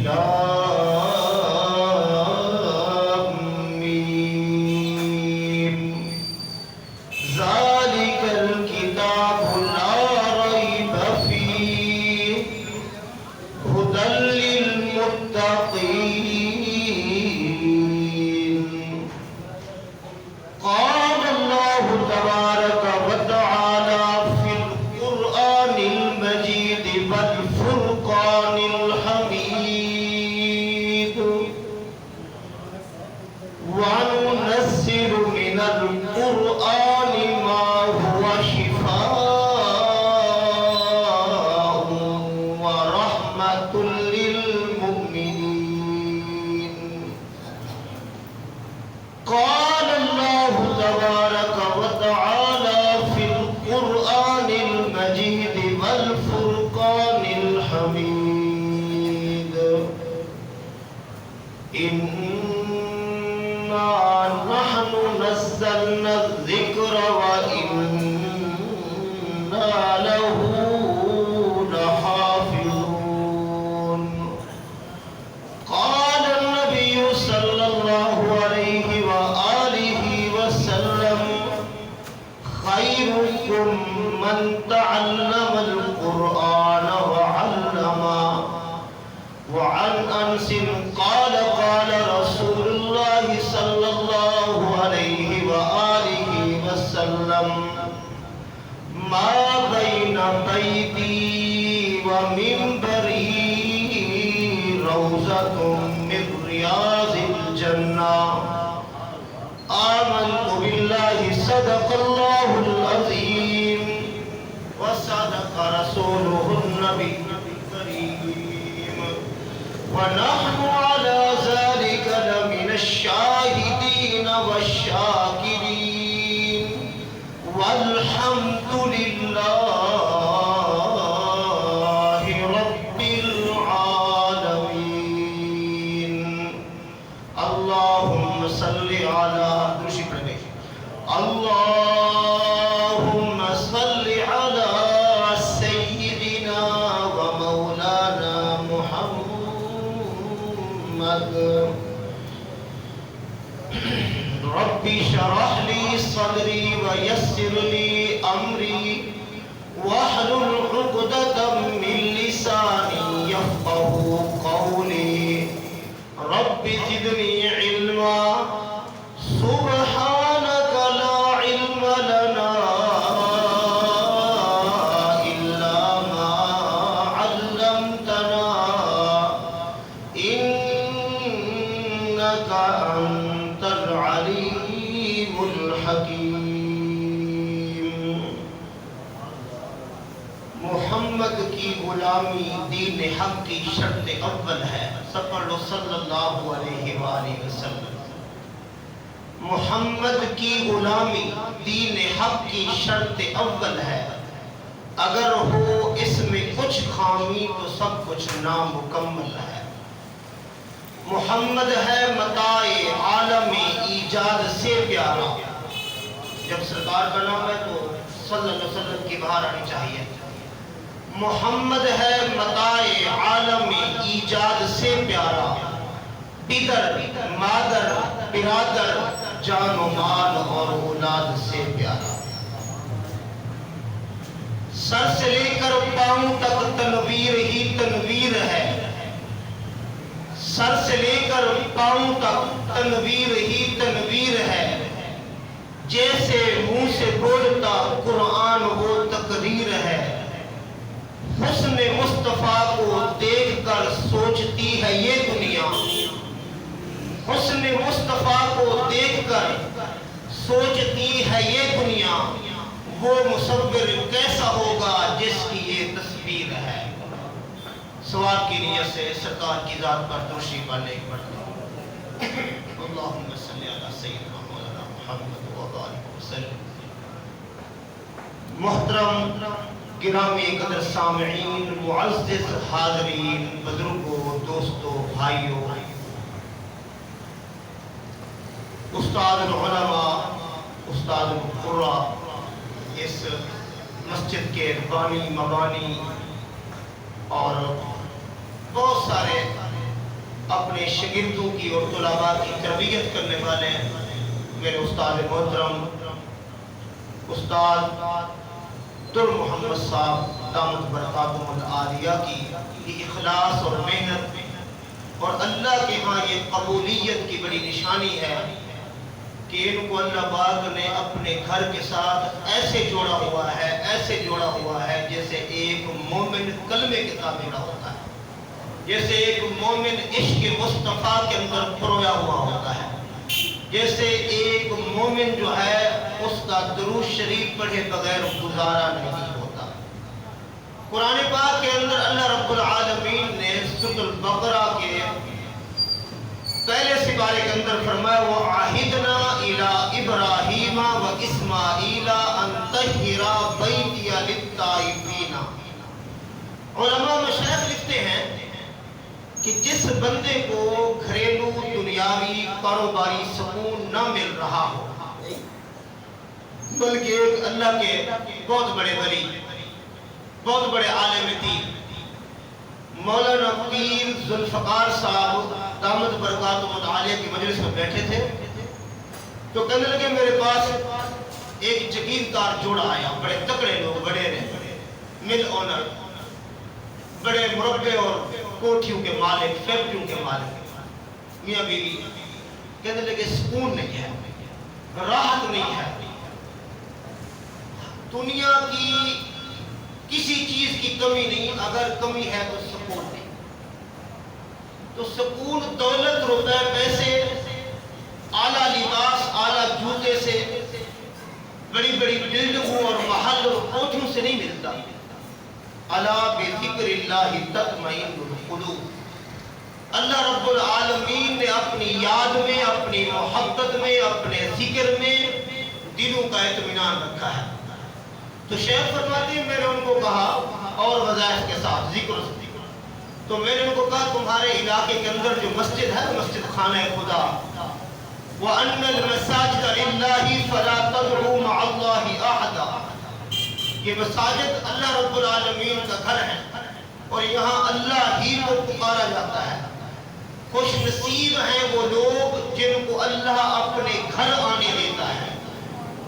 لام میم ذالک الکتاب لا ریب فیہ ھدی للمتقین قال اللہ تبارک وتعالی فی القرآن المجید والفرقان الحمید وَنُنَزِّلُ مِنَ الْقُرْآنِ مَا هُوَ شِفَاءٌ وَرَحْمَةٌ لِّلْمُؤْمِنِينَ قال الله تبارك وتعالى في القرآن المجيد والفرقان الحميد إنا نحن نزلنا الذكر وإنا له لحافظون قال النبي صلى الله عليه وآله وسلم خيركم من تعلم القرآن وعلمه وعن أنس قال قال رسول الله صلى الله عليه وآله وسلم ما بين بيتي ومنبري روضة من رياض الجنة آمنت بالله صدق الله العظيم وصدق رسوله النبي الكريم ونحن على ذلك لمن الشاهدين والشاكرين والحمد لله رب العالمين اللهم صل على اللهم صل على سيدنا ومولانا محمد رب اشرح لي صدري ويسر لي أمري واحلل عقدة من لساني يفقهوا قولي رب زدني علما سبحانك لا علم لنا إلا ما علمتنا إنك أنت العليم الحكيم محمد کی غلامی دین حق کی شرط اول ہے سب پڑھ لو صلی اللہ علیہ وآلہ وسلم محمد کی غلامی دین حق کی شرط اول ہے اگر ہو اس میں کچھ خامی تو سب کچھ نامکمل ہے محمد ہے متاع عالم ایجاد سے پیارا جب سرکار کا نام ہے تو صلی اللہ علیہ وسلم کی باہر آنی چاہیے محمد ہے متاع عالم ایجاد سے پیارا پدر مادر برادر جان و مال اور اولاد سے پیارا سر سے لے کر پاؤں تک تنویر ہی تنویر ہے سر سے لے کر پاؤں تک تنویر ہی تنویر ہے جیسے منہ سے بولتا قرآن وہ تقریر ہے حسن مصطفیٰ کو دیکھ کر سوچتی ہے یہ دنیا حسن مصطفیٰ کو دیکھ کر سوچتی ہے یہ دنیا وہ مصور کیسا ہوگا جس کی یہ تصویر ہے سوال کی نیت سے سرکار کی ذات پر درشی پڑھنے پڑھتا ہوں اللہم صلی علی سیدنا مولانا محمد وبارک وسلم محترم گرامی قدر سامعین معزز حاضرین بزرگوں دوستوں بھائیوں استاد العلماء استاد القرآ اس مسجد کے بانی مبانی اور بہت سارے اپنے شاگردوں کی اور طلباء کی تربیت کرنے والے میرے استاد محترم استاد در محمد صاحب دامت برکاتہم العالیہ کی اخلاص اور محنت اور اللہ کے ہاں یہ قبولیت کی بڑی نشانی ہے کہ ان کو اللہ پاک نے اپنے گھر کے ساتھ ایسے جوڑا ہوا ہے جیسے ایک مومن کلمے کے ساتھ جڑا ہوتا ہے، جیسے ایک مومن عشق مصطفیٰ کے اندر پرویا ہوا ہوتا ہے، جیسے ایک مومن جو ہے اس کا درود شریف پڑھے بغیر گزارا نہیں ہوتا۔ قرآن پاک کے اندر اللہ رب العالمین نے سورۃ البقرہ کے پہلے سپارے کے اندر فرمایا وَعَهِدْنَا إِلَىٰ إِبْرَاهِيمَ وَإِسْمَاعِيلَ أَن طَهِّرَ بَيْتِيَ لِلطَّائِفِينَ۔ علماء مشائخ لکھتے ہیں کہ جس بندے کو گھریلو دنیاوی کاروباری سکون نہ مل رہا ہو، بلکہ ایک اللہ کے بہت بڑے ولی، بہت بڑے عالم دین مولانا پیر ذوالفقار صاحب دامت برکاتہم العالیہ کی مجلس میں بیٹھے تھے تو کہنے لگے میرے پاس ایک جگیردار جوڑا آیا، بڑے تکڑے لوگ، بڑے مل اونر، بڑے مربے اور کوٹھیوں کے مالک، فیکٹریوں کے مالک، میاں بیوی، کہنے لگے سکون نہیں ہے، راحت نہیں ہے، دنیا کی کسی چیز کی کمی نہیں، اگر کمی ہے تو سکون نہیں۔ تو سکون دولت، روپے، پیسے، اعلیٰ لباس، اعلیٰ جوتے سے، بڑی بڑی بلڈنگوں اور محل اور کوٹھیوں سے نہیں ملتا۔ الا بذکر اللہ تطمئن القلوب۔ اللہ رب العالمین نے اپنی یاد میں، اپنی محبت میں، اپنے ذکر میں دلوں کا اطمینان رکھا ہے۔ تو شیخ فرماتے ہیں میں نے ان کو کہا اور وظائف کے ساتھ ذکر، تو میں نے ان کو کہا تمہارے علاقے کے اندر جو مسجد ہے، مسجد خانہ خدا، وَأَنَّ الْمَسَاجِدَ لِلَّهِ فَلَا تَدْعُوا مَعَ اللَّهِ أَحَدًا، یہ مساجد اللہ رب العالمین کا گھر ہے اور یہاں اللہ ہی کو پکارا جاتا ہے۔ خوش نصیب ہیں وہ لوگ جن کو اللہ اپنے گھر آنے دیتا ہے،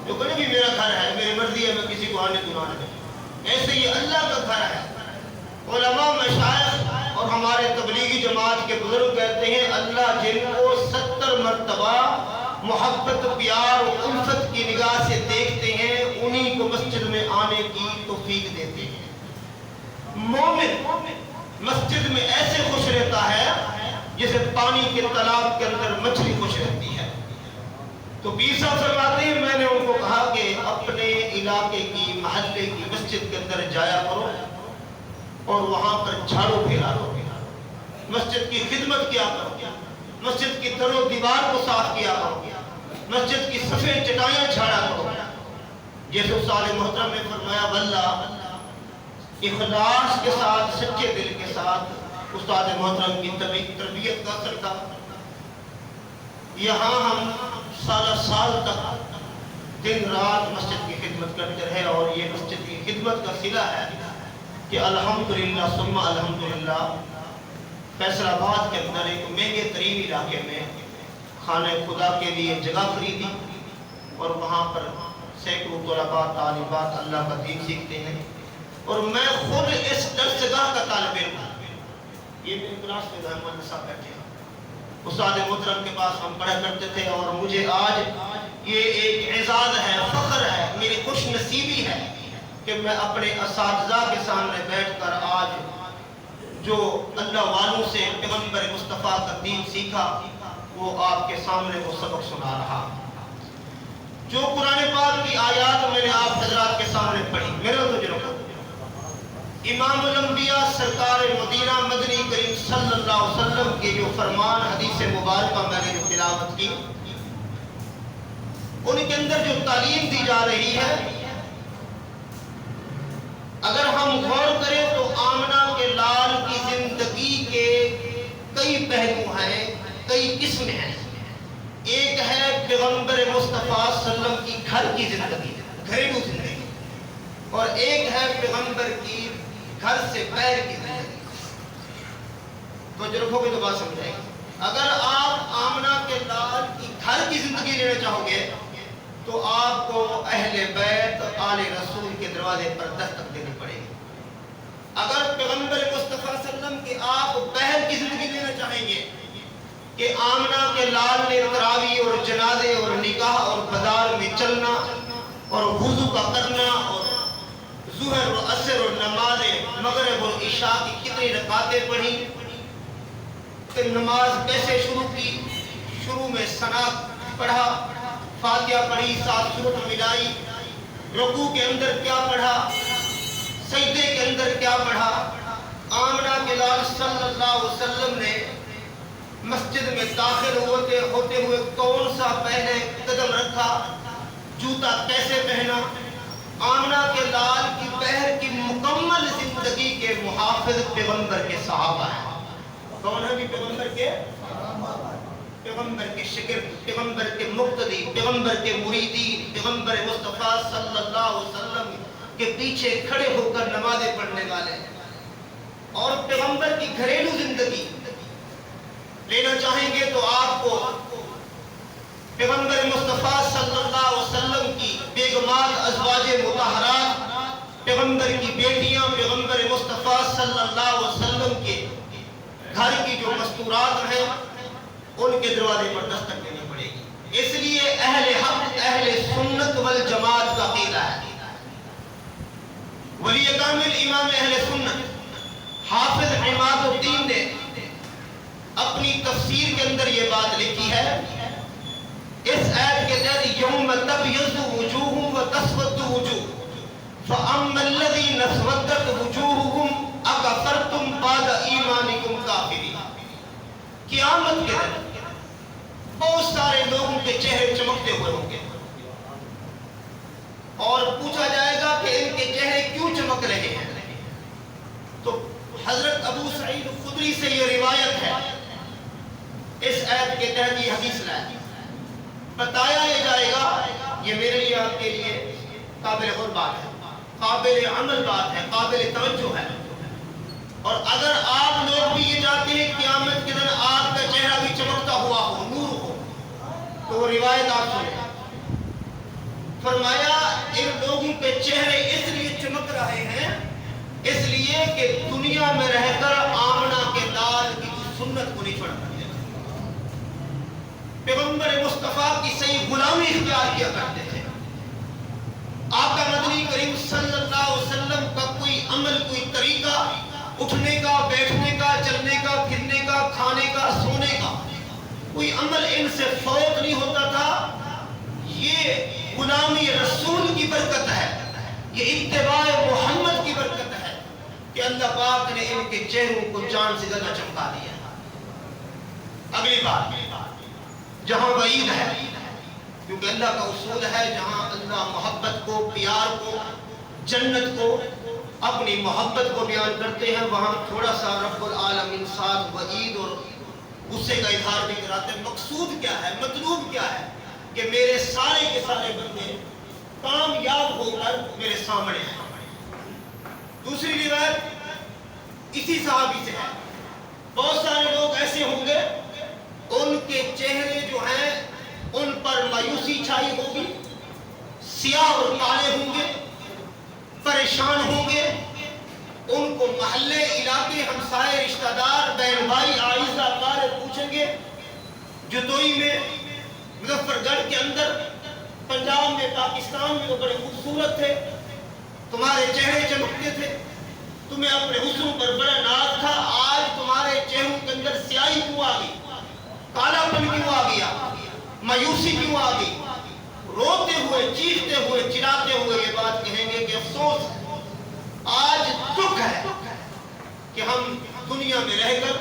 جو کہنے بھی میرا گھر ہے، میری مرضی ہے، میں کسی کو آنے دوں نہ دوں، ایسے یہ اللہ کا گھر ہے۔ علماء مشائخ اور ہمارے تبلیغی جماعت کے بزرگ کہتے ہیں اللہ جن کو 70 مرتبہ محبت، پیار اور الفت کی نگاہ سے دیکھتے ہیں انہی کو مسجد میں آنے کی توفیق دیتے ہیں۔ مومن مسجد میں ایسے خوش رہتا ہے جیسے پانی کے تالاب کے اندر مچھلی خوش رہتی ہے۔ تو پیر صاحب فرماتے ہیں میں نے ان کو کہا کہ اپنے علاقے کی، محلے کی مسجد کے اندر جایا کرو اور وہاں پر جھاڑو پھیلا کرو، مسجد کی خدمت کیا کرو، مسجد کی در و دیوار کو صاف کیا کرو، مسجد کی سفید چٹائیاں جھاڑا کرو۔ جیسے استاد محترم نے فرمایا واللہ اخلاص کے ساتھ، سچے دل کے ساتھ استاد محترم کی تربیت کا اثر تھا۔ یہاں ہم سالہ سال تک دن رات مسجد کی خدمت کرتے رہے اور یہ مسجد کی خدمت کا صلہ ہے کہ الحمدللہ ثم الحمدللہ فیصل آباد کے اندر ایک مہنگے ترین علاقے میں خانہ خدا کے لیے جگہ خریدی اور وہاں پر سینکڑوں طلباء، طالبات اللہ کا دین سیکھتے ہیں اور میں خود اس درسگاہ کا طالب علم ہوں۔ یہ میرے کلاس میں رحمان صاحب بیٹھے ہیں، استاد محترم کے پاس ہم پڑھا کرتے تھے اور مجھے آج یہ ایک اعزاز ہے، فخر ہے، میری خوش نصیبی ہے کہ میں اپنے اساتذہ کے سامنے بیٹھ کر آج جو اللہ والوں سے پیغمبر مصطفیٰ کا دین سیکھا وہ آپ کے سامنے وہ سبق سنا رہا۔ جو قرآن پاک کی آیات میں نے آپ حضرات کے سامنے پڑھی، میرے تجربہ امام الانبیاء سرکار مدینہ مدنی کریم صلی اللہ علیہ وسلم کے جو فرمان حدیث مبارکہ میں نے جو تلاوت کی، ان کے اندر جو تعلیم دی جا رہی ہے، اگر ہم غور کریں تو آمنہ کے لال کی زندگی کے کئی پہلو ہیں، کئی قسم ہیں۔ ایک ہے پیغمبر مصطفیٰ صلی اللہ علیہ وسلم کی گھر کی زندگی، گھریلو زندگی، اور ایک ہے پیغمبر کی گھر سے باہر کی زندگی۔ تو جو رکھو گے تو بات سمجھ آئے گی۔ اگر آپ آمنہ کے لال کی گھر کی زندگی لینا چاہو گے تو آپ کو اہل بیت آل رسول کے دروازے پر دستک دینی پڑے گی. اگر پیغمبر مصطفیٰ صلی اللہ علیہ وسلم کی آپ بہن کی زندگی لینا چاہیں گے کہ آمنہ کے لال نے تراویح اور جنازے اور نکاح اور بازار میں چلنا اور وضو کا کرنا اور ظہر اور عصر اور نماز مغرب اور عشاء کی کتنی رکعتیں پڑھی، پھر نماز کیسے شروع کی، شروع میں ثنا پڑھا، فاتحہ پڑھی، 7 سورت ملائی، رکوع کے اندر کیا پڑھا، سجدے کے اندر کیا پڑھا. آمنہ کے لال صلی اللہ علیہ وسلم نے مسجد میں داخل ہوتے ہوئے کون سا پہلے قدم رکھا، جوتا کیسے پہنا. آمنہ کے لال کی بہن کی مکمل زندگی کے محافظ پیغمبر کے صحابہ ہیں. کون ہے بھی پیغمبر کے؟ پیغمبر کے شاگرد، پیغمبر کے مقتدی، پیغمبر کے مریدین، پیغمبر مصطفیٰ صلی اللہ علیہ وسلم کے پیچھے کھڑے ہو کر نمازیں پڑھنے والے ہیں. اور پیغمبر کی گھریلو زندگی لینا چاہیں گے تو آپ کو پیغمبر مصطفیٰ صلی اللہ علیہ وسلم کی بیگمات، ازواج مطہرات، پیغمبر کی بیٹیاں، پیغمبر مصطفیٰ صلی اللہ علیہ وسلم کے گھر کی جو مستورات ہیں ان کے دروازے پر دستک دینی پڑے گی. اس لیے اہل حق، اہل سنت والجماعت کا عقیدہ ہے. ولی کامل امام اہل سنت حافظ عماد الدین نے اپنی تفسیر کے اندر یہ بات لکھی ہے. اس آیت کے تحت یوم تبیض وجوہ وتسود وجوہ فاما الذین اسودت وجوہہم اکفرتم بعد ایمانکم کافرین. قیامت کے دن بہت سارے لوگوں کے چہرے چمکتے ہوئے ہوں گے اور پوچھا جائے گا کہ ان کے چہرے کیوں چمک رہے ہیں. تو حضرت ابو سعید خدری سے یہ روایت ہے، اس آیت کے تحت یہ حدیث لائی. بتایا یہ جائے گا، یہ میرے لیے آپ کے لیے قابل غور بات ہے، قابل عمل بات ہے، قابل توجہ ہے. اور اگر آپ لوگ بھی یہ چاہتے ہیں قیامت کے دن آپ کا چہرہ بھی چمکتا ہوا ہو، نور ہو، تو وہ روایت آپ سنیں. فرمایا ان لوگوں کے چہرے اس لیے چمک رہے ہیں اس لیے کہ دنیا میں رہ کر آمنہ کے لال کی سنت کو نہیں چھوڑ کرتے، پیغمبر مصطفیٰ کی صحیح غلامی اختیار کیا کرتے تھے. آقا مدنی کریم صلی اللہ علیہ وسلم کا کوئی عمل، کوئی طریقہ، اٹھنے کا، بیٹھنے کا، چلنے کا، پھرنے کا، کھانے کا، سونے کا، کوئی عمل ان سے فوت نہیں ہوتا تھا. یہ غلامی رسول کی برکت ہے، یہ اتباع محمد کی برکت ہے کہ اللہ پاک نے ان کے چہروں کو چاند سے زیادہ چمکا دیا. اگلی بات جہاں وعید ہے، کیونکہ اللہ کا اصول ہے جہاں اللہ محبت کو، پیار کو، جنت کو، اپنی محبت کو بیان کرتے ہیں، وہاں تھوڑا سا رب العالمین ساتھ وعید اور غصے کا اظہار بھی کراتے ہیں. مقصود کیا ہے، مطلوب کیا ہے کہ میرے سارے کے سارے بندے کامیاب ہو کر میرے سامنے ہیں. دوسری روایت اسی صحابی سے ہے، بہت سارے لوگ ایسے ہوں گے ان کے چہرے جو ہیں ان پر مایوسی چھائی ہوگی، سیاہ اور کالے ہوں گے، پریشان ہوں گے. ان کو محلے، علاقے، ہمسائے، رشتہ دار، بہن بھائی، آئزہ کار پوچھیں گے جتوئی میں، مظفر گڑھ کے اندر، پنجاب میں، پاکستان میں وہ بڑے خوبصورت تھے، تمہارے چہرے چمکتے تھے، تمہیں اپنے حسن پر بڑا ناز تھا، آج تمہارے چہروں کے اندر سیاہی کیوں آ گئی، کالا پن کیوں آ گیا، مایوسی کیوں آ گئی. روتے ہوئے، چیختے ہوئے، چراتے ہوئے یہ بات کہیں گے کہ افسوس ہے، آج دکھ ہے کہ ہم دنیا میں رہ کر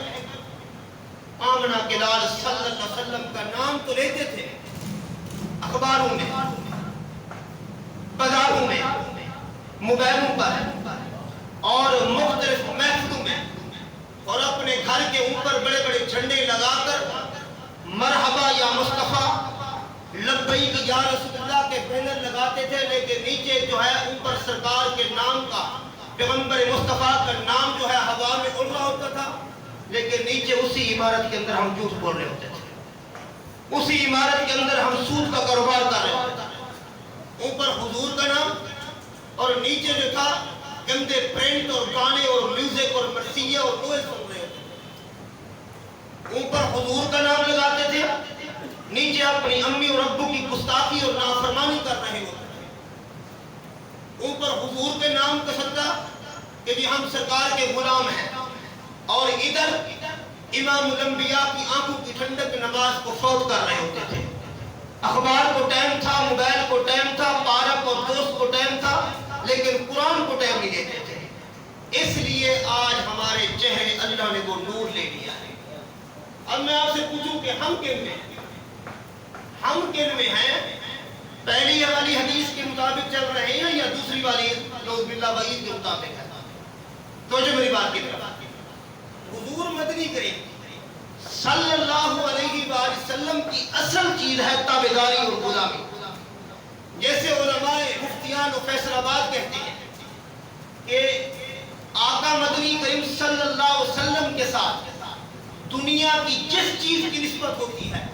آمنہ کے لال صلی اللہ علیہ وسلم کا نام تو لیتے تھے، اخباروں میں، بازاروں میں، موبائلوں پر اور مختلف محفلوں میں، اور اپنے گھر کے اوپر بڑے بڑے جھنڈے لگا کر مرحبا یا مصطفیٰ، لبیک یا رسول اللہ کے بینر لگاتے تھے، لیکن نیچے جو ہے اوپر سرکار کے نام کا، پیغمبر مصطفیٰ کا نام جو ہے ہوا میں اڑ رہا ہوتا تھا، لیکن نیچے اسی عمارت کے اندر ہم جھوٹ بول رہے ہوتے تھے، اسی عمارت کے اندر ہم سود کا کاروبار کر رہے ہوتے تھے، اوپر حضور کا نام اور نیچے جو تھا گندے پرنٹ اور گانے اور میوزک اور مرثیہ اور نوئے سن رہے ہوتے تھے، اوپر حضور کا نام لگاتے تھے، نیچے اپنی امی اور ابو کی گستاخی اور نافرمانی کر رہے ہوتے تھے، اوپر حضور کے نام کا صدقہ کہ جی ہم سرکار کے غلام ہیں، اور ادھر امام الانبیاء کی آنکھوں کی ٹھنڈک نماز کو فوت کر رہے ہوتے تھے۔ اخبار کو ٹائم تھا، موبائل کو ٹائم تھا، پارک اور دوست کو ٹائم تھا، لیکن قرآن کو ٹائم نہیں دیتے تھے۔ اس لیے آج ہمارے چہرے اللہ نے وہ نور لے لیا ہے۔ اب میں آپ سے پوچھوں کہ ہم کن میں ہیں؟ ہم کن میں ہیں؟ پہلی والی حدیث کے مطابق چل رہے ہیں یا دوسری والی نعوذ باللہ وعید کے مطابق ہے؟ تو جو میری بات کی طرف حضور مدنی کریم صلی اللہ علیہ وآلہ وسلم کی اصل چیز ہے تابعداری اور غلامی۔ جیسے علماء مفتیان و فیصل آباد کہتے ہیں کہ آقا مدنی کریم صلی اللہ علیہ وسلم کے ساتھ دنیا کی جس چیز کی نسبت ہوتی ہے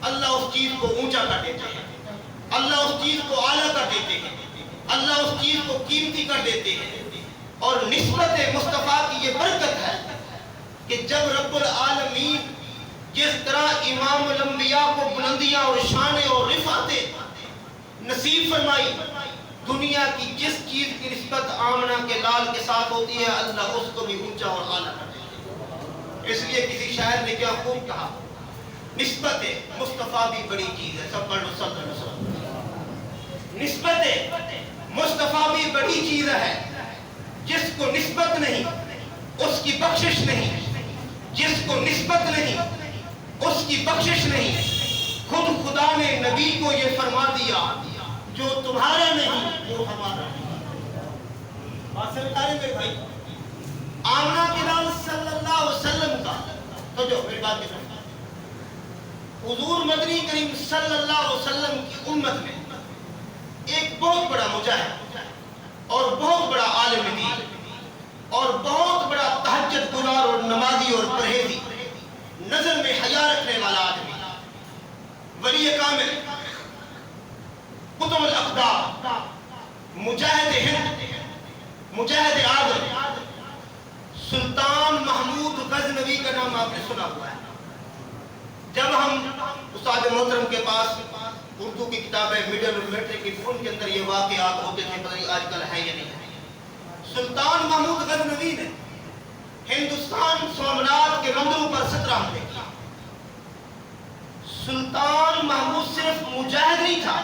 اللہ اس چیز کو اونچا کر دیتے ہیں، اللہ اس چیز کو اعلیٰ کر دیتے ہیں، اللہ اس چیز کو قیمتی کر دیتے ہیں۔ اور نسبت مصطفیٰ کی یہ برکت ہے کہ جب رب العالمین جس طرح امام الانبیاء کو بلندیاں اور شانیں اور رفعتیں نصیب فرمائی، دنیا کی جس چیز کی نسبت آمنہ کے لال کے ساتھ ہوتی ہے اللہ اس کو بھی اونچا اور اعلیٰ کر دیتے ہیں۔ اس لیے کسی شاعر نے کیا خوب کہا، نسبت مصطفیٰ بھی بڑی چیز ہے، سب پڑھ لو صلی اللہ علیہ وسلم۔ نسبت مصطفیٰ بھی بڑی چیز ہے، جس کو نسبت نہیں اس کی بخشش نہیں، جس کو نسبت نہیں اس کی بخشش نہیں۔ خود خدا نے نبی کو یہ فرما دیا جو تمہارا نہیں وہ ہمارا نہیں۔ بات سمجھ آ رہی میرے بھائی؟ آمنہ کے لال صلی اللہ علیہ وسلم کا تو جو میری بات کی حضور مدنی کریم صلی اللہ علیہ وسلم کی امت میں ایک بہت بڑا مجاہد اور بہت بڑا عالم دین اور بہت بڑا تہجد گزار اور نمازی اور پرہیزی، نظر میں حیا رکھنے والا آدمی، ولی کامل، قطب الاقدار، مجاہد ہند، مجاہد اعظم، سلطان محمود غزنوی کا نام آپ نے سنا ہوا ہے۔ جب ہم استاد محترم کے پاس اردو کی کتابیں میڈل اور میٹرک کی ان کے اندر یہ واقعات ہوتے تھے، پتہ نہیں آج کل ہے یا نہیں ہے۔ سلطان محمود غزنوی نے ہندوستان سومنات کے مندروں پر 17 حملے کیا۔ سلطان محمود صرف مجاہد نہیں تھا،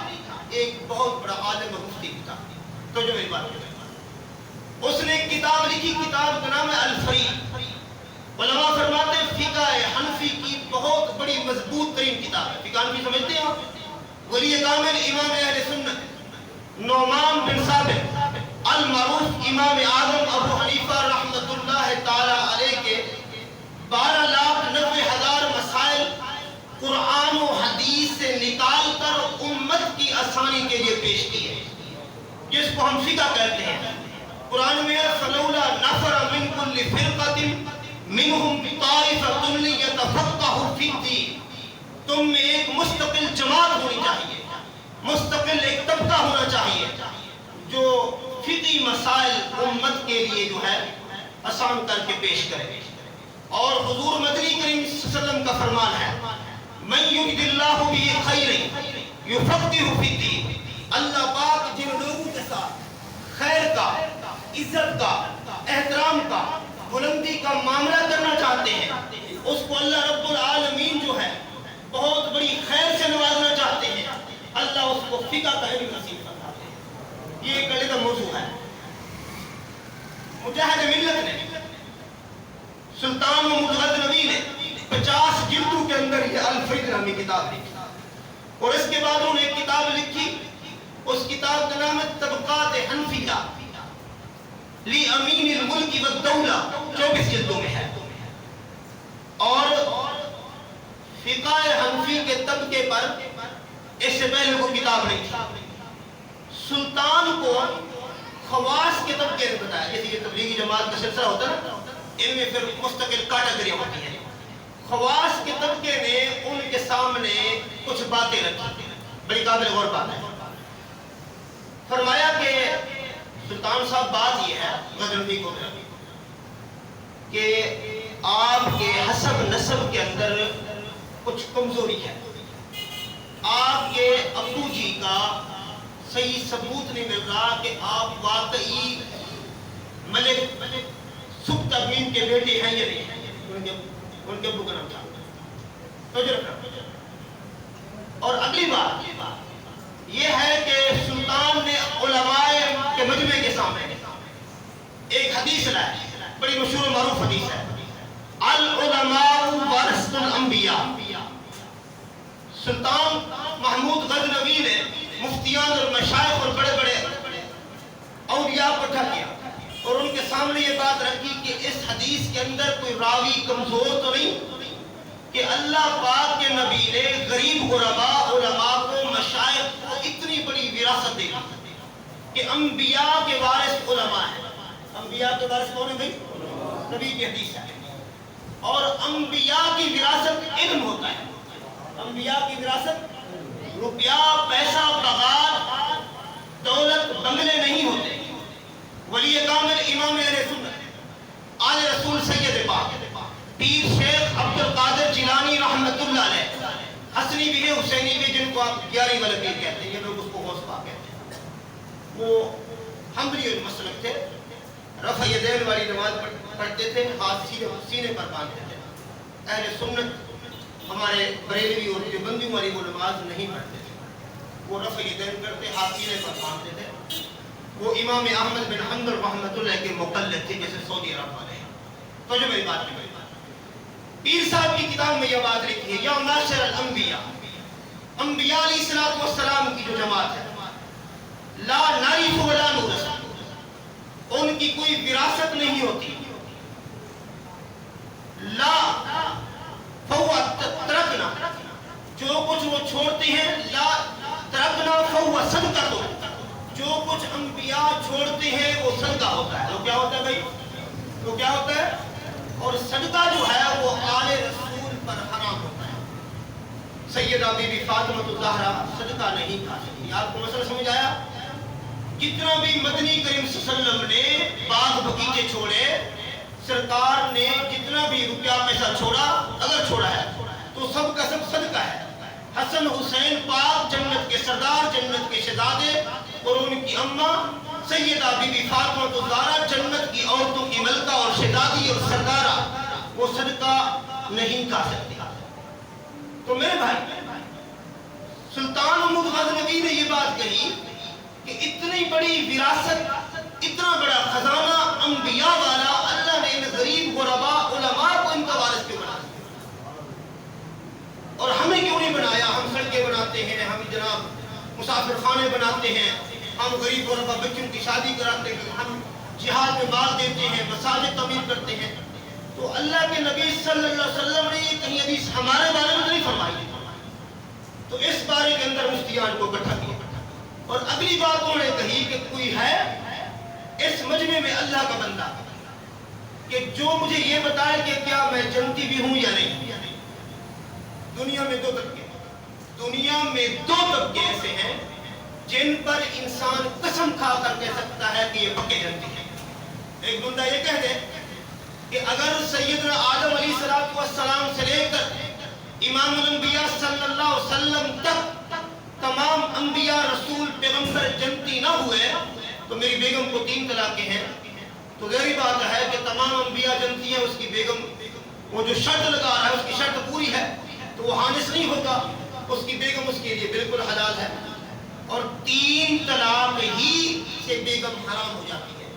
ایک بہت بڑا عالم اور مفتی بھی تھا۔ تو جو میری بات ہے، اس نے ایک کتاب لکھی، کتاب کا نام ہے الفریق۔ علماء فرماتے ہیں فقہ حنفی کی بہت بڑی مضبوط ترین کتاب ہے۔ فقہ حنفی سمجھتے ہیں آپ؟ ولی کامل امام اہل سنت نعمان بن ثابت المعروف امام اعظم ابو حنیفہ رحمۃ اللہ تعالی علیہ کے 12,90,000 مسائل قرآن و حدیث سے نکال کر امت کی آسانی کے لیے پیش کیے، جس کو ہم فقہ کہتے ہیں۔ قرآن میں فلولا نفر من كل فرقة منهم طائفة ليتفقهوا في الدين، تم میں ایک مستقل جماعت ہونی چاہیے، مستقل ایک طبقہ ہونا چاہیے جو فقہی مسائل امت کے لیے جو ہے آسان کر کے پیش کرے۔ اور حضور مدنی کریم صلی اللہ علیہ وسلم کا فرمان ہے من یرد اللہ بہ خیرا یفقہہ فی الدین، اللہ پاک جن لوگوں کے ساتھ خیر کا، عزت کا، احترام کا، بلندی کا معاملہ کرنا چاہتے ہیں، اس کو اللہ رب العالمین جو ہے بہت بڑی خیر سے نوازنا چاہتے ہیں، اللہ اس کو فقہ کا علم نصیب فرماتے ہیں۔ یہ ایک علیحدہ موضوع ہے۔ مجاہد ملت نے سلطان محمود غزنوی نے 50 جلدوں کے اندر یہ الفریق نامی کتاب لکھی، اور اس کے بعد انہوں نے ایک کتاب لکھی، اس کتاب کا نام ہے طبقات حنفیہ لی امین الملک والدولہ، 24 جلدوں میں ہے۔ اور فقہ حنفی کے طبقے پر اس سے پہلے کوئی کتاب نہیں تھی۔ سلطان کو خواص کے طبقے نے بتایا، جیسے یہ تبلیغی جماعت کا سلسلہ ہوتا ہے نا، ان میں پھر مستقل کیٹیگری ہوتی ہے. خواص کے طبقے نے ان کے سامنے کچھ باتیں رکھی، بڑی قابل غور بات ہے. فرمایا کہ سلطان صاحب بات یہ ہے غزنوی کو کہ آپ کے حسب نسب کے اندر کچھ کمزوری ہے. آپ کے ابو جی کا صحیح ثبوت نہیں مل رہا کہ آپ واقعی ملک سبتمین کے بیٹے ہیں یا نہیں ہیں. ان کے ابو کا نام تھا. اور اگلی بات یہ ہے کہ سلطان نے علماء کے مجمع کے سامنے ایک حدیث لائی، بڑی مشہور و معروف حدیث ہے، العلماء ورثۃ الانبیاء. سلطان محمود غزنوی نے مفتیان اور مشائخ اور بڑے بڑے اولیاء کو اکٹھا کیا اور ان کے سامنے یہ بات رکھی کہ اس حدیث کے اندر کوئی راوی کمزور تو نہیں کہ اللہ پاک کے نبی نے غریب غرباء علماء کو مشائخ کو اتنی بڑی وراثت دی کہ انبیاء کے وارث علماء ہیں. انبیاء کے وارث کون ہیں بھائی؟ نبی کی حدیث ہے. اور انبیاء کی وراثت علم ہوتا ہے. انبیاء کی وراثت روپیہ پیسہ بغات دولت بنگلے نہیں ہوتے. ولی کامل امام اہل سنت آل رسول سید پاک پیر شیخ عبد القادر جیلانی رحمۃ اللہ علیہ، حسنی بھی ہے حسینی بھی، جن کو آپ 11 والا پیر کہتے ہیں، یہ لوگ اس کو غوث پاک کہتے ہیں. وہ حنبلی مسلک تھے، رفع یدین والی نماز پڑھتے تھے، ہاتھ سینے پر باندھتے تھے. اہل سنت ہمارے بریلوی اور دیوبندیوں والی وہ نماز نہیں پڑھتے تھے، وہ رفع یدین کرتے، ہاتھ سینے پر باندھتے تھے. وہ امام احمد بن حنبل رحمۃ اللہ کے مقلد تھے جیسے سعودی عرب والے ہیں. تو جو میری بات ہے، پیر صاحب کی کتاب میں یہ بات لکھی ہے، یا معاشر الانبیاء، انبیاء علیہ الصلوۃ والسلام کی جو جماعت ہے، لا نعرف ولا نورث، ان کی کوئی وراثت نہیں ہوتی. لا فهو ترکنا، جو کچھ وہ چھوڑتے ہیں، لا ترکنا فهو صدقہ، جو کچھ انبیاء چھوڑتے ہیں وہ صدقہ ہوتا ہے. وہ کیا ہوتا ہے بھائی؟ وہ کیا ہوتا ہے؟ اور صدقہ جو ہے وہ آل رسول پر حرام ہوتا ہے. سیدہ بی بی فاطمہ الزہرا صدقہ نہیں کھا سکی. آپ کو مسئلہ سمجھ آیا؟ جتنا بھی مدنی کریم صلی اللہ علیہ وسلم نے باغ بغیچے چھوڑے، سرکار نے جتنا بھی روپیہ پیسہ چھوڑا، اگر چھوڑا ہے تو سب کا سب صدقہ ہے. حسن حسین پاک جنت کے سردار، جنت کے شہزادے، اور ان کی اماں سیدہ بی بی فاطمہ الزہرا جنت کی عورتوں کی ملکہ اور شہزادی اور سردارہ، وہ صدقہ نہیں کھا سکتی. تو میرے بھائی، سلطان محمود غزنوی نے یہ بات کہی کہ اتنی بڑی وراثت، اتنا بڑا خزانہ انبیاء والا، اللہ نے ان غریب غرباء علماء کو ان کا وارث کیوں بنا دیا؟ اور ہمیں کیوں نہیں بنایا؟ ہم سڑکیں بناتے ہیں، ہم جناب مسافر خانے بناتے ہیں، ہم غریب غرباء بچوں کی شادی کراتے ہیں، ہم جہاد میں مال دیتے ہیں، مساجد تعمیر کرتے ہیں. تو اللہ کے نبی صلی اللہ علیہ وسلم نے یہ کہیں حدیث ہمارے بارے میں نہیں فرمائی. تو اس بارے کے اندر مفتیان کو اکٹھا کیا اور اگلی بات انہوں نے کہی کہ کوئی ہے اس مجمع میں اللہ کا بندہ کہ جو مجھے یہ بتائے کہ کیا میں جنتی بھی ہوں یا نہیں. دنیا میں دو طبقے ایسے ہیں جن پر انسان قسم کھا کر کہہ سکتا ہے کہ یہ پکے جنتی ہیں. ایک بندہ یہ کہہ دے کہ اگر سیدنا آدم علیہ السلام سے لے کر امام الانبیاء صلی اللہ علیہ وسلم تک تمام انبیاء رسول پیغمبر جنتی نہ ہوئے تو میری بیگم کو 3 طلاقیں ہیں، تو ظاہری بات ہے کہ تمام انبیاء جنتی ہیں، اس کی بیگم وہ جو شرط لگا رہا ہے اس کی شرط پوری ہے تو وہ حانس نہیں ہوگا، اس کی بیگم اس کے لیے بالکل حلال ہے. اور 3 طلاق ہی سے بیگم حرام ہو جاتی ہے.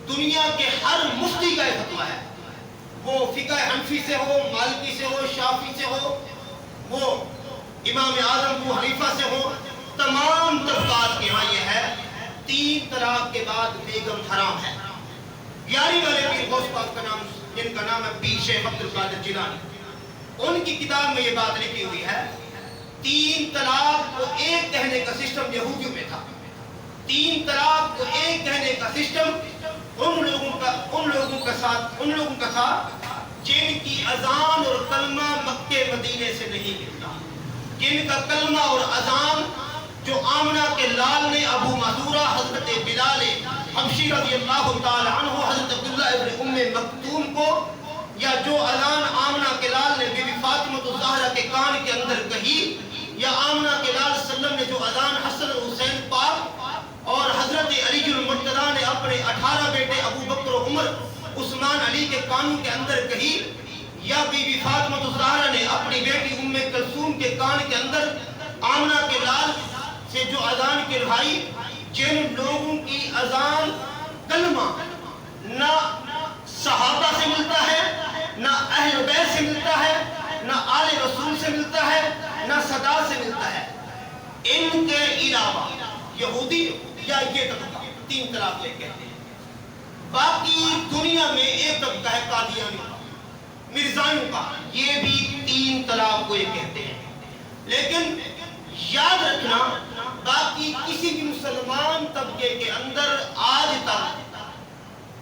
دنیا کے ہر مفتی کا یہ فتویٰ ہے، وہ فقہ حنفی سے ہو، مالکی سے ہو، شافعی سے ہو، وہ امام اعظم ابو حنیفہ سے ہو، تمام طبقات کے ہاں یہ ہے 3 طلاق کے بعد بیگم حرام ہے. 11 والے پیر غوث پاک کا نام، جن کا نام ہے پیر شیخ عبد القادر جیلانی، ان کی کتاب میں یہ بات لکھی ہوئی ہے 3 طلاق کو ایک کہنے کا سسٹم یہودیوں میں تھا. 3 طلاق کو ایک کہنے کا سسٹم ان لوگوں کا تھا جن کی اذان اور کلمہ مکے مدینے سے نہیں ملتا، جن کا کلمہ اور اذان جو آمنہ کے لال نے ابو معذورہ حضرت بلال حبشی رضی اللہ تعالی عنہ حضرت عبداللہ ابن ام مکتوم کو، یا جو اذان آمنہ کے لال نے بی بی فاطمہ الزہرا کے کان کے اندر کہی، یا آمنہ کے لال صلی اللہ علیہ وسلم نے جو اذان حسن حسین پاک اور حضرت علی المرتضیٰ نے اپنے 18 بیٹے ابو بکر و عمر عثمان علی کے کانوں کے اندر کہی، یا بی بی فاطمہ الزہرا نے اپنی بیٹی ام کلثوم کے کان کے اندر آمنہ کے لال سے جو اذان کہلوائی، جن لوگوں کی اذان کلمہ نہ صحابہ سے ملتا ہے، نہ اہل بیت سے ملتا ہے، نہ آل رسول سے ملتا ہے، نہ صدا سے ملتا ہے، ان کے علاوہ یہودی یا یہ طبقہ 3 طلاق لے کہتے ہیں، باقی دنیا میں ایک طبقہ ہے قادیانیوں کا، مرزائیوں کا، یہ بھی 3 طلاق کو یہ کہتے ہیں۔ لیکن یاد رکھنا باقی کسی بھی مسلمان طبقے کے اندر آج تک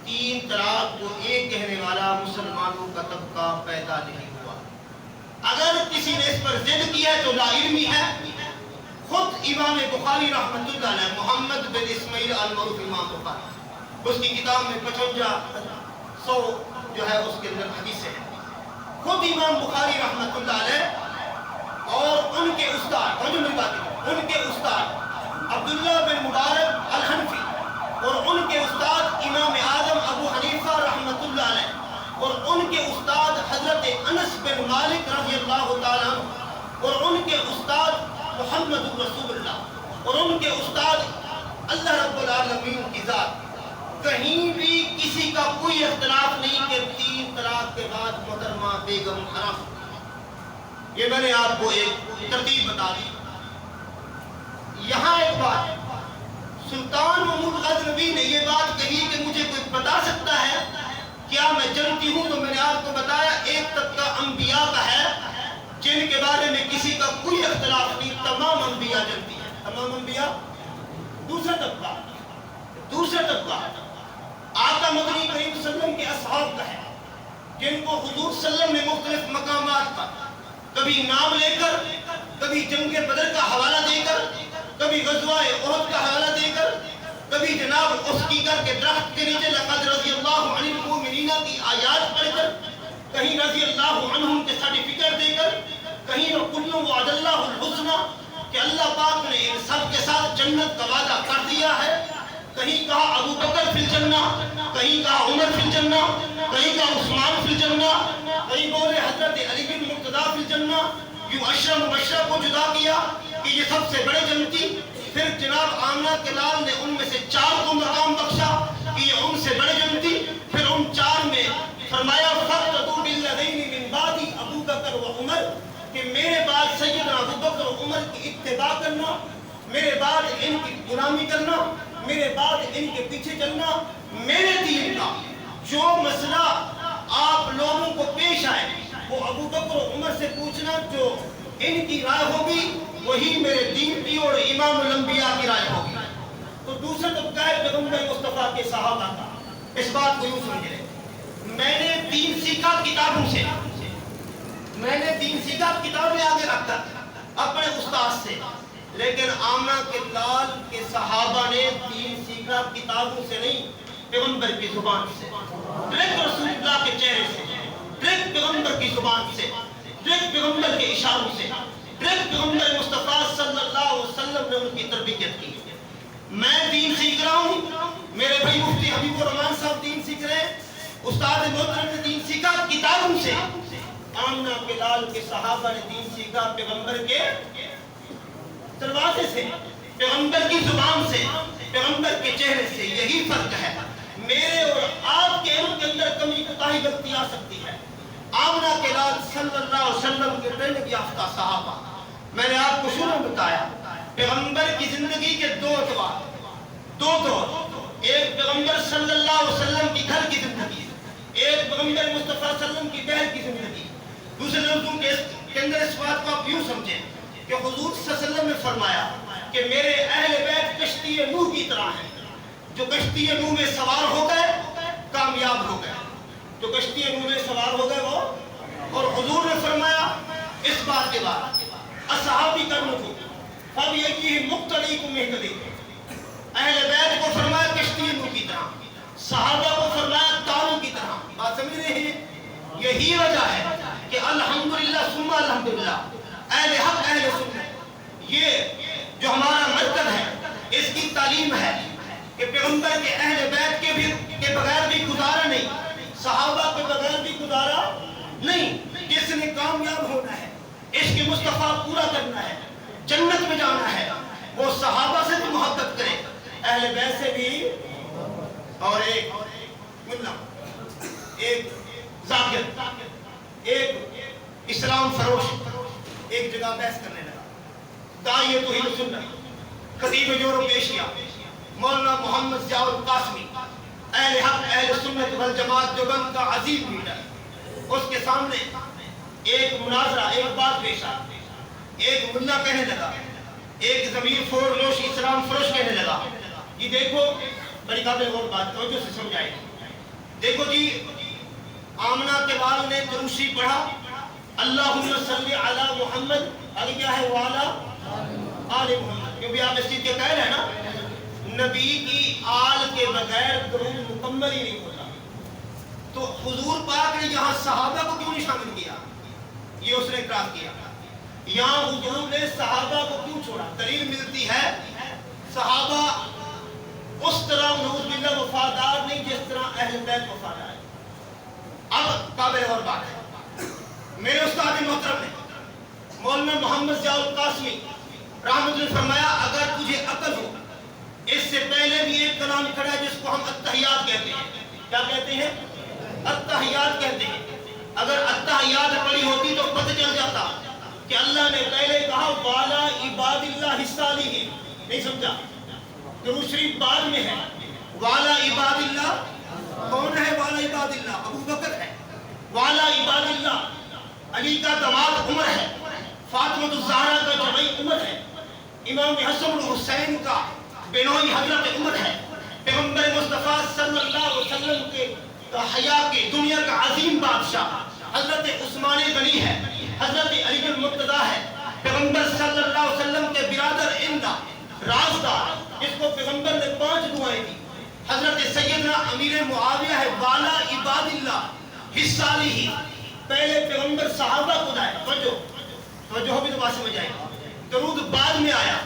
3 طلاق کو ایک کہنے والا مسلمانوں کا طبقہ پیدا نہیں ہوا۔ اگر کسی نے اس پر ضد کیا ہے تو لا علمی ہے۔ خود امام بخاری رحمۃ اللہ علیہ، محمد بن اسماعیل المعروف امام بخاری، اس کی کتاب میں 5500 جو ہے اس کے اندر حدیثیں ہیں۔ خود امام بخاری رحمۃ اللہ علیہ اور ان کے استاد، ان کے استاد عبداللہ بن مبارک الحنفی اور ان کے استاد امام اعظم ابو حنیفہ رحمۃ اللہ علیہ اور ان کے استاد حضرت انس بن مالک رضی اللہ تعالیٰ عنہ اور ان کے استاد محمد رسول اللہ اور ان کے استاد اللہ رب العالمین کی ذات، کہیں بھی کسی کا کوئی اختلاف نہیں کہ 3 طلاق کے بعد محترمہ بیگم حرام۔ یہ میں نے آپ کو ایک ترتیب بتا دی۔ یہاں ایک بات، سلطان محمود غزنوی نے یہ بات کہی کہ مجھے کوئی بتا سکتا ہے کیا میں جنتی ہوں، تو میں نے آپ کو بتایا ایک طبقہ انبیاء کا ہے جن کے بارے میں کسی کا کوئی اختلاف نہیں، تمام انبیاء جنتی ہیں، تمام انبیاء۔ دوسرا طبقہ آقا مدنی کریم صلی اللہ علیہ وسلم کے اصحاب کا ہے، جن کو حضور صلی اللہ علیہ وسلم نے مختلف مقامات پر کبھی نام لے کر، کبھی جنگ بدر کا حوالہ دے کر، کبھی غزوہ احد کا حوالہ دے کر، کبھی جناب اس کی کر کے درخت کے نیچے لقد رضی اللہ عن المؤمنین کی آیات پڑھ کر، کہیں رضی اللہ عنہم کے سرٹیفکیٹ دے کر، کہیں وَكُلٌّ وَعَدَ اللَّهُ الْحُسْنَى کہ اللہ پاک نے ان سب کے ساتھ جنت کا وعدہ کر دیا ہے، کہیں کہا ابو بکر فی الجنہ، کہیں کہا عمر فی الجنہ، کہیں کہا عثمان فی الجنہ، کہیں بولے حضرت علی بن مرتضیٰ فی الجنہ، یوں عشرہ مبشرہ کو جدا کیا کہ یہ سب سے بڑے جنتی۔ پھر جناب آمنہ کے لال نے ان میں سے 4 کو مقام بخشا کہ یہ ان سے بڑے جنتی۔ پھر ان 4 میں فرمایا فَقْتَدُوا بِالَّذَيْنِ مِن بَعْدِ ابو بکر و عمر، کہ میرے بعد سیدنا ابو بکر و عمر کی اتباع کرنا، میرے بعد ان کی غلامی کرنا، میرے بعد ان کے پیچھے چلنا، میرے دین کا جو مسئلہ آپ لوگوں کو پیش آئے وہ ابو بکر و عمر سے پوچھنا، جو ان کی رائے ہوگی وہی میرے دین کی اور امام الانبیاء کی رائے ہوگی۔ تو دوسرا طبقہ ہے پیغمبر مصطفیٰ کے صحابہ کا۔ اس بات کو یوں سمجھے، میں نے دین سیکھا کتابوں سے، میں نے دین سیکھا کتابیں آگے رکھ کر اپنے استاد سے، لیکن آمنہ کے لال کے صحابہ نے دین سیکھا کتابوں سے نہیں، پیغمبر کی زبان سے، ڈائریکٹ رسول اللہ کے چہرے سے، ڈائریکٹ پیغمبر کی زبان سے، ڈائریکٹ پیغمبر کے اشاروں سے، ڈائریکٹ پیغمبر مصطفیٰ صلی اللہ علیہ وسلم نے ان کی تربیت کی۔ میں دین سیکھ رہا ہوں، میرے بھائی مفتی حبیب الرحمان صاحب دین سیکھ رہے ہیں، استاد محترم نے دین سیکھا کتابوں سے، آمنہ کے لال کے صحابہ نے دین سیکھا پیغمبر کے دروازے سے، پیغمبر کی زبان سے، پیغمبر کے چہرے سے۔ یہی فرق ہے، میرے اور آپ کے علم کے اندر کمی کوتاہی غلطی آ سکتی ہے۔ آمنہ کے لال صلی اللہ علیہ وسلم کے ٹریننگ یافتہ صحابہ، میں نے آپ کو شروع میں بتایا پیغمبر کی زندگی کے 2 اتوار، 2 دور، ایک پیغمبر صلی اللہ علیہ وسلم کی گھر کی زندگی، ایک پیغمبر مصطفیٰ صلی اللہ علیہ وسلم کی بہن کی زندگی۔ دوسرے لفظوں کے اندر اس بات کو آپ یوں سمجھیں کہ حضور صلی اللہ علیہ وسلم نے فرمایا کہ میرے اہل بیت کشتی نوح کی طرح ہیں، جو کشتی نوح میں سوار ہو گئے کامیاب ہو گئے، جو کشتی نوح میں سوار ہو گئے وہ، اور حضور نے فرمایا اس بات کے بعد اصحابی کرنکم فبأیہم مقتدیکم اہتدیتم، اہل بیت کو فرمایا کشتی نوح کی طرح، صحابہ کو فرمایا تاروں کی طرح۔ بات سمجھ رہے ہیں؟ یہی وجہ ہے کہ الحمدللہ ثم الحمدللہ اہل حق اہل سنت، یہ جو ہمارا مرکز ہے اس کی تعلیم ہے کہ پیغمبر کے اہل بیت کے بغیر بھی گزارا نہیں، صحابہ کے بغیر بھی گزارا نہیں۔ جس نے کامیاب ہونا ہے، عشق مصطفیٰ پورا کرنا ہے، جنت میں جانا ہے، وہ صحابہ سے بھی محبت کرے، اہل بیت سے بھی۔ اور ایک ملا، ایک ذاکر، ایک اسلام فروش ایک جگہ بحث کرنے لگا، داعیہ توحید سنت، خطیب یورپ ایشیا مولانا محمد ضیاء القاسمی، اہل حق اہل سنت والجماعت دیوبند کا عظیم لیڈر، اس کے سامنے ایک مناظرہ، ایک بات پیش آئی۔ ایک ملا کہنے لگا، ایک ضمیر فروش اسلام فروش کہنے لگا، یہ دیکھو، بڑی قابل غور بات توجہ سے سمجھائے، دیکھو جی آمنہ کے بعد نے درود شریف پڑھا، اللہم صلی علی محمد، آگے کیا ہے وعلی آل محمد، کیونکہ آپ اس چیز کے قائل ہیں نا، نبی کی آل کے بغیر درود مکمل ہی نہیں ہوتا۔ تو حضور پاک نے یہاں صحابہ کو کیوں نہیں شامل کیا؟ یہ اس نے اقرار کیا۔ یہاں حضور نے صحابہ کو کیوں چھوڑا؟ دلیل ملتی ہے صحابہ اس طرح نعوذ باللہ وفادار نہیں جس طرح اہل بیت وفادار ہے۔ اب قابل اور بات ہے، میرے استاد محترم نے مولانا محمد ضیاء القاسمی رحمۃ اللہ فرمایا، اگر تجھے عقل ہو، اس سے پہلے بھی ایک کلام کھڑا ہے جس کو ہم التحیات کہتے ہیں۔ کیا کہتے ہیں؟ التحیات کہتے ہیں۔ اگر التحیات پڑھی ہوتی تو پتہ چل جاتا کہ اللہ نے پہلے کہا والا عباد اللہ الصالحین، نہیں سمجھا؟ درود شریف بعد میں ہے، والا عباد اللہ، کون ہے والا عباد اللہ؟ ابو بکر ہے۔ والا عباد اللہ، علی کا داماد عمر ہے، فاطمہ الزہرا کا جمعی عمر ہے، امام حسن الحسین کا بینوئی حضرت عمر ہے، پیغمبر مصطفیٰ صلی اللہ علیہ وسلم کے حیا کے دنیا کا عظیم بادشاہ حضرت عثمان غنی ہے، حضرت علی المرتضیٰ ہے، پیغمبر صلی اللہ علیہ وسلم کے برادر امدہ رازدار، اس کو پیغمبر نے 5 دعائیں دی، حضرت سیدنا امیر معاویہ ہے، والا عباد اللہ الصالحین، پہلے پیغمبر صحابہ کو دائے، توجہ بھی تو بات سمجھ آئے، درود بعد میں آیا۔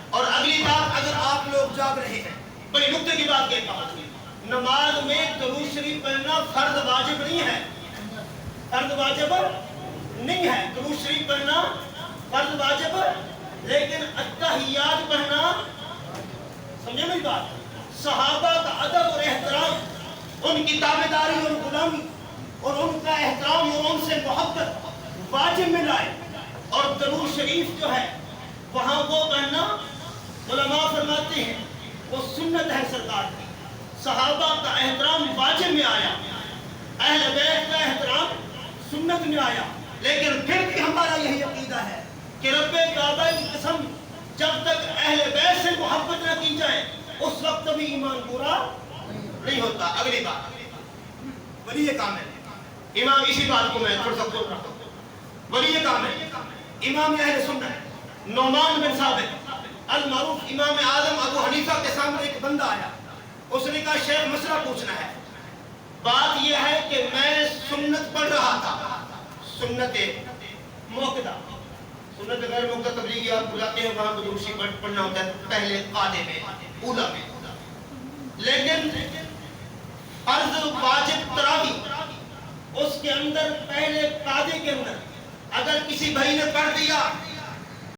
اور اگلی بات، اگر آپ لوگ جاگ رہے ہیں، بڑی نکتے کی بات کہتا ہوں، نماز میں درود شریف پڑھنا فرض واجب نہیں ہے، فرض واجب نہیں ہے، درود شریف پڑھنا فرض واجب، لیکن التحیات پڑھنا، سمجھے میری بات؟ صحابہ کا ادب اور احترام، ان کی تابعداری اور غلامی اور ان کا احترام اور ان سے محبت واجب میں لائے، اور درود شریف جو ہے وہاں وہ پڑھنا علماء فرماتے ہیں وہ سنت ہے سرکار کی، صحابہ کا احترام واجب میں آیا، اہل بیت کا احترام سنت میں آیا، لیکن پھر بھی ہمارا یہی عقیدہ ہے کہ رب کعبہ کی قسم، جب تک اہل بیت سے محبت نہ کی جائے اس وقت بھی ایمان پورا نہیں ہوتا۔ اگلی بات، ولی کام ہے امام، اسی بات کو میں تھوڑا سا بول رہا ہوں، ولی کام ہے امام اہل سنت نعمان بن ثابت المعروف امام اعظم ابو حنیفہ کے سامنے ایک بندہ آیا، اس نے کہا شیخ مسئلہ پوچھنا ہے، بات یہ ہے کہ میں سنت پڑھ رہا تھا، سنت موقدہ، سنت غیر موقدہ تبلیغی آپ بلاتے ہیں، وہاں درود شریف پڑھنا ہوتا ہے پہلے قاعدے میں اولا میں، لیکن فرض واجب تراویح اس کے اندر پہلے قاعدے کے اندر اگر کسی بھائی نے پڑھ دیا